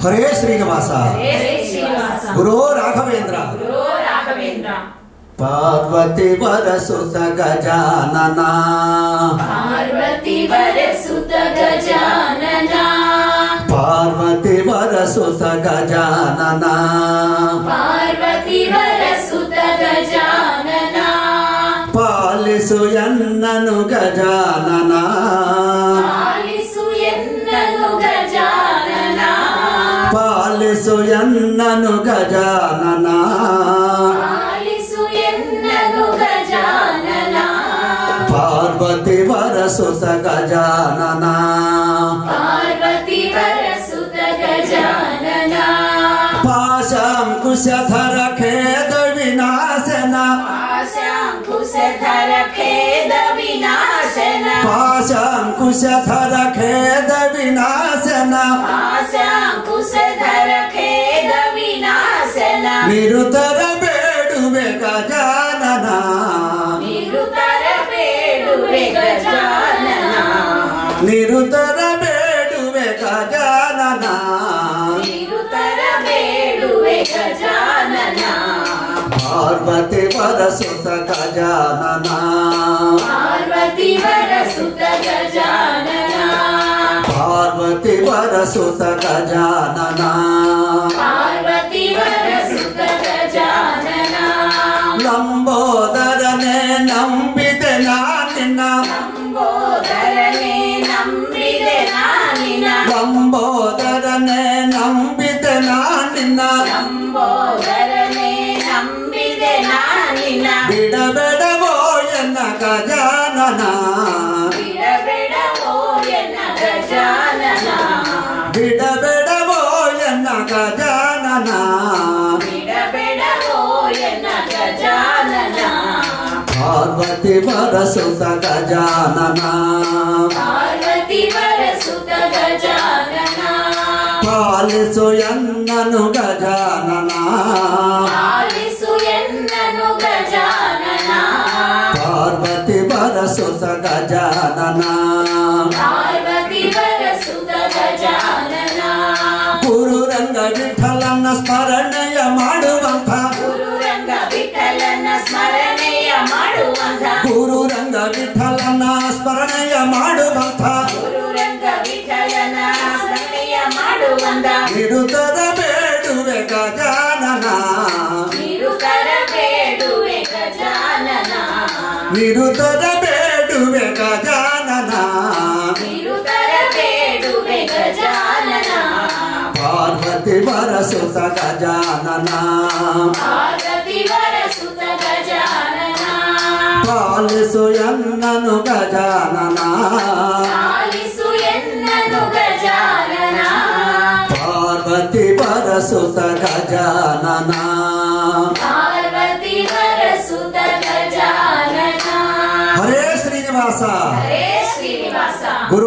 हरे श्रीनिवास गुरो राघवेंद्र पार्वती वरसुत गजानना पार्वती वरसुत गजानना पार्वती वरसुत गजानना पार्वती वरसुत गजानना पालिसु यन्ननु गजानना पालिसु यन्ननु गजानना पालिसु यन्ननु गजानना पालिसु यन्ननु गजानना पार्वती वरसुत गजानना पार्वती वरसुत गजानना पाशांकुशधर खेद विनाशना पाशांकुशधर खेद विनाशना पाशांकुशधर खेद विनाशना पाशांकुशधर खेद विनाशना निरुतर बेडुवे गजानना निरुतर बेडुवे गजानना निरुतर बेडुवे गजानना निरुतर बेडुवे गजानना पार्वती वरसुत गजानना पार्वती वरसुत गजानना पार्वती वरसुत गजानना पार्वती वरसुत गजानना लंबोदरने नंबिते नानिना लंबोदरने नंबिते नानिना लंबोदरने नंबिते नानिना लंबोदरने नंबिते नानिना बिडबेडवो यन्न गजानना बिडबिडवो यन्न गजानना बिडबेडवो यन्न गजानना बिडबिडवो यन्न गजानना पार्वती वरसुत गजानना पार्वती वरसुत गजानना पालिसु यन्ननु गजानना पालिसु यन्ननु गजानना पार्वती वरसुत गजानना पार्वती वरसुत गजानना ಗುರುರಂಗ ವಿಠಲನ ಸ್ಮರಣೆಯ ಮಾಡುವಂಥ ಗುರುರಂಗ ವಿಠಲನ ಸ್ಮರಣೆಯ ಮಾಡುವಂಥ ಗುರುರಂಗ ವಿಠಲನ ಸ್ಮರಣೆಯ ಮಾಡುವಂಥ ಗುರುರಂಗ ವಿಠಲನ ಸ್ಮರಣೆಯ ಮಾಡುವಂಥ ನಿರುತರ ಬೇಡುವೆ ಗಜಾನನ ನಿರುತರ ಬೇಡುವೆ ಗಜಾನನ ನಿರುತರ ಬೇಡುವೆ ಗಜಾನನ ನಿರುತರ ಬೇಡುವೆ ಗಜಾನನ ಪಾರ್ವತಿ ವರಸುತ ಗಜಾನನ ಪಾರ್ವತಿ ವರಸುತ ಗಜಾನನ ಪಾಲಿಸು ಯನ್ನನು ಗಜಾನನ ಪಾಲಿಸು ಎನ್ನನು ಗಜಾನನ ಪಾರ್ವತಿ ವರಸುತ ಗಜಾನನ ಪಾರ್ವತಿ ವರಸುತ ಗಜಾನನ ಹರೇ ಶ್ರೀನಿವಾಸ ಹರೇ ಶ್ರೀನಿವಾಸ ಗುರು